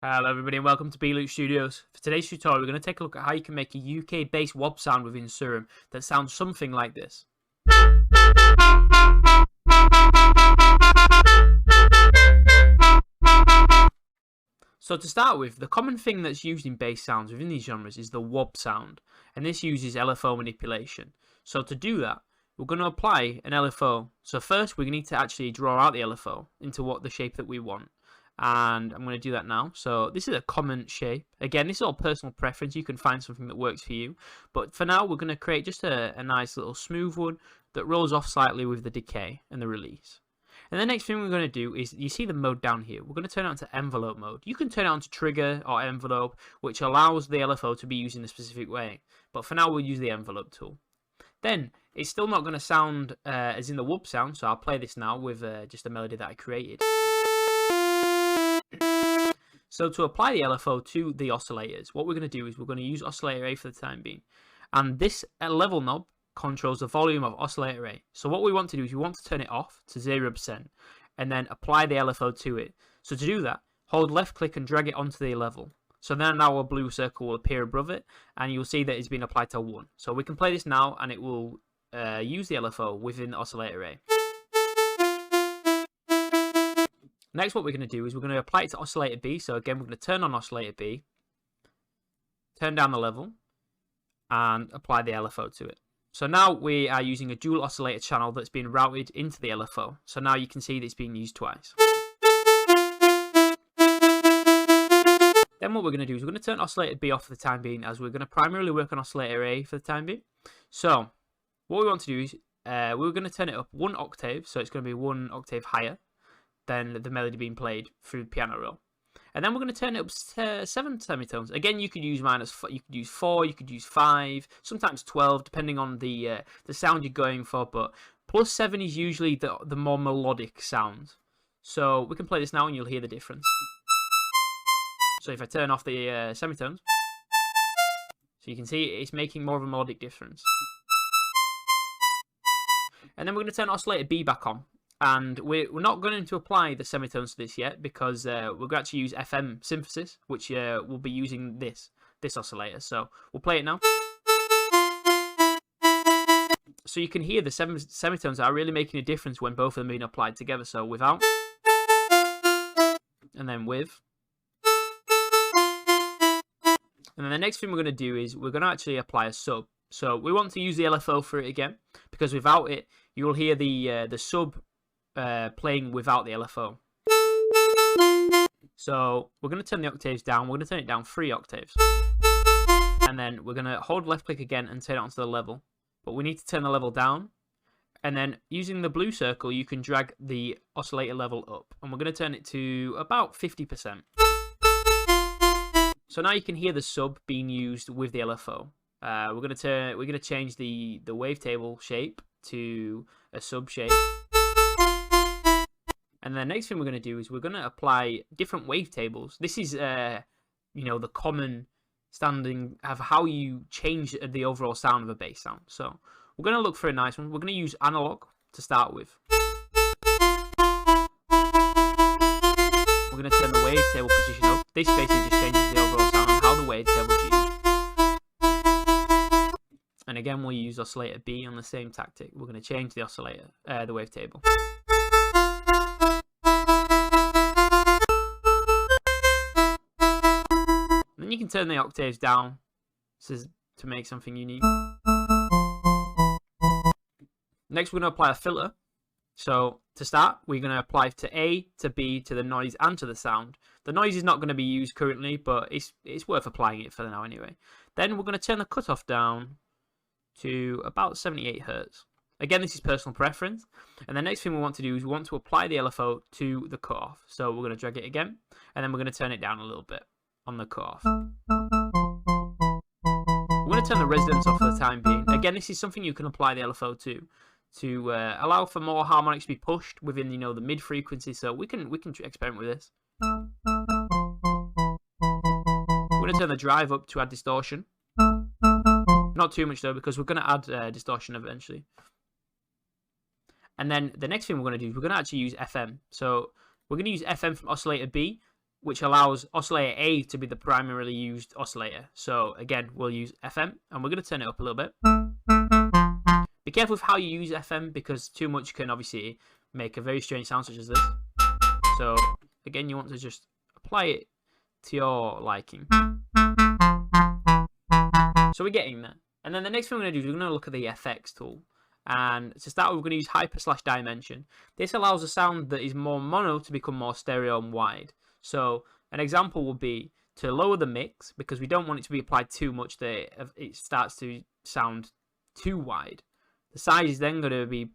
Hello everybody and welcome to B-Loop Studios. For today's tutorial we're going to take a look at how you can make a UK-based wob sound within Serum that sounds something like this. So to start with, the common thing that's used in bass sounds within these genres is the wob sound, and this uses LFO manipulation. So to do that, we're going to apply an LFO. So first we need to actually draw out the LFO into the shape that we want. And I'm going to do that now. So this is a common shape. Again, this is all personal preference. You can find something that works for you. But for now, we're going to create just a nice little smooth one that rolls off slightly with the decay and the release. And the next thing we're going to do is, you see the mode down here. We're going to turn it on to envelope mode. You can turn it on to trigger or envelope, which allows the LFO to be used in a specific way. But for now, we'll use the envelope tool. Then, it's still not going to sound as in the wob sound. So I'll play this now with just a melody that I created. So to apply the LFO to the oscillators, what we're going to do is we're going to use Oscillator A for the time being. And this level knob controls the volume of Oscillator A. So what we want to do is we want to turn it off to 0% and then apply the LFO to it. So to do that, hold left click and drag it onto the level. So then our blue circle will appear above it and you'll see that it's been applied to 1. So we can play this now and it will use the LFO within the Oscillator A. Next, what we're going to do is we're going to apply it to Oscillator B. So again, we're going to turn on Oscillator B, turn down the level, and apply the LFO to it. So now we are using a dual oscillator channel that's been routed into the LFO. So now you can see that it's being used twice. Then what we're going to do is we're going to turn Oscillator B off for the time being, as we're going to primarily work on Oscillator A for the time being. So what we want to do is we're going to turn it up 1 octave. So it's going to be 1 octave higher than the melody being played through the piano roll. And then we're going to turn it up to 7 semitones. Again, you could use you could use 4, you could use 5, sometimes 12, depending on the sound you're going for. But plus 7 is usually the more melodic sound. So we can play this now and you'll hear the difference. So if I turn off the semitones, so you can see it's making more of a melodic difference. And then we're going to turn Oscillator B back on. And we're not going to apply the semitones to this yet because we're going to actually use FM synthesis, which will be using this oscillator. So we'll play it now. So you can hear the semitones are really making a difference when both of them are being applied together. So without, and then with. And then the next thing we're going to do is we're going to actually apply a sub. So we want to use the LFO for it again, because without it, you will hear the sub playing without the LFO. So we're going to turn the octaves down. We're going to turn it down 3 octaves. And then we're going to hold left click again and turn it onto the level. But we need to turn the level down. And then using the blue circle, you can drag the oscillator level up. And we're going to turn it to about 50%. So now you can hear the sub being used with the LFO. We're going to change the wavetable shape to a sub shape. And the next thing we're going to do is we're going to apply different wavetables. This is, the common standing of how you change the overall sound of a bass sound. So we're going to look for a nice one. We're going to use analog to start with. We're going to turn the wavetable position up. This basically just changes the overall sound and how the wavetable is used. And again, we'll use Oscillator B on the same tactic. We're going to change the oscillator, the wavetable. You can turn the octaves down to make something unique. Next, we're going to apply a filter. So to start, we're going to apply to A, to B, to the noise, and to the sound. The noise is not going to be used currently, but it's worth applying it for now anyway. Then we're going to turn the cutoff down to about 78 Hz. Again, this is personal preference. And the next thing we want to do is we want to apply the LFO to the cutoff. So we're going to drag it again, and then we're going to turn it down a little bit on the cutoff. We're going to turn the resonance off for the time being. Again, this is something you can apply the LFO to allow for more harmonics to be pushed within the mid frequency. So we can experiment with this. We're going to turn the drive up to add distortion. Not too much though, because we're going to add distortion eventually. And then the next thing we're going to do is we're going to actually use FM. So we're going to use FM from Oscillator B which allows oscillator A to be the primarily used oscillator. So again, we'll use FM, and we're going to turn it up a little bit. Be careful with how you use FM, because too much can obviously make a very strange sound such as this. So again, you want to just apply it to your liking. So we're getting there. And then the next thing we're going to do is we're going to look at the FX tool. And to start with, we're going to use hyper/dimension. This allows a sound that is more mono to become more stereo and wide. So an example would be to lower the mix, because we don't want it to be applied too much that it starts to sound too wide. The size is then going to be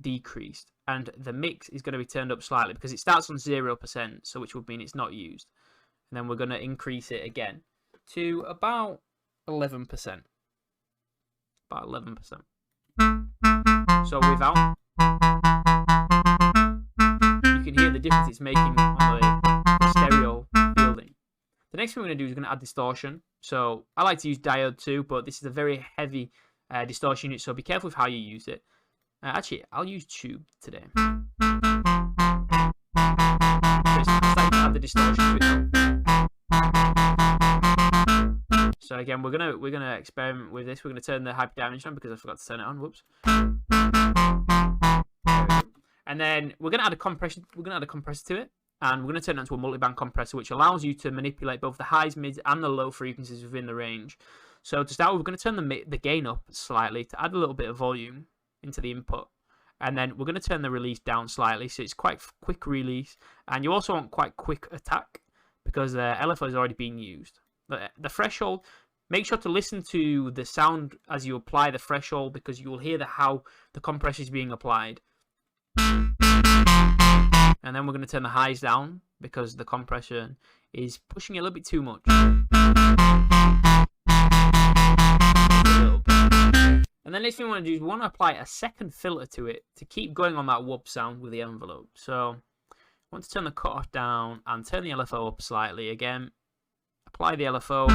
decreased, and the mix is going to be turned up slightly because it starts on 0%, so which would mean it's not used. And then we're going to increase it again to about 11%. About 11%. So without, you can hear the difference it's making on the stereo fielding. The next thing we're going to do is going to add distortion. So I like to use diode too, but this is a very heavy distortion unit, so be careful with how you use it. Actually, I'll use tube today. So it's starting to add the distortion to it now. So again, we're gonna experiment with this. We're gonna turn the hyperdimension on because I forgot to turn it on. Whoops. And then we're gonna add a compressor. We're gonna add a compressor to it, and we're gonna turn it into a multiband compressor, which allows you to manipulate both the highs, mids, and the low frequencies within the range. So to start with, we're gonna turn the gain up slightly to add a little bit of volume into the input, and then we're gonna turn the release down slightly, so it's quite quick release, and you also want quite quick attack because the LFO is already being used. The threshold, make sure to listen to the sound as you apply the threshold, because you will hear how the compressor is being applied. And then we're going to turn the highs down because the compression is pushing it a little bit too much. And then next thing we want to do is we want to apply a second filter to it to keep going on that whoop sound with the envelope. So I want to turn the cutoff down and turn the LFO up slightly again. Apply the LFO.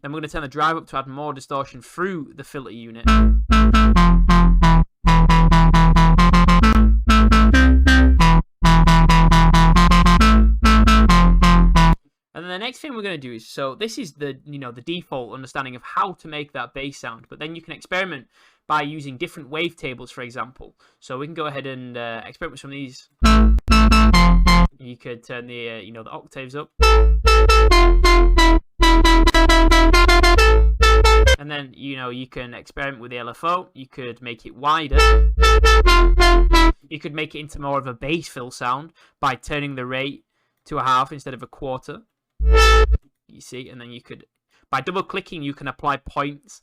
Then we're going to turn the drive up to add more distortion through the filter unit. And then the next thing we're going to do is, so this is the the default understanding of how to make that bass sound, but then you can experiment by using different wavetables, for example. So we can go ahead and experiment with some of these. You could turn the the octaves up, and then you can experiment with the LFO. You could make it wider. You could make it into more of a bass fill sound by turning the rate to a half instead of a quarter. You see, and then you could, by double clicking, you can apply points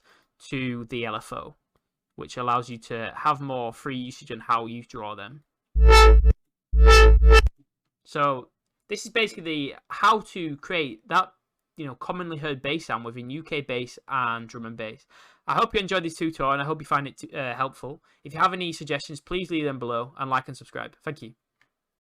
to the LFO, which allows you to have more free usage on how you draw them. So this is basically how to create that commonly heard bass sound within UK bass and drum and bass. I hope you enjoyed this tutorial, and I hope you find it helpful. If you have any suggestions, please leave them below, and like and subscribe. Thank you.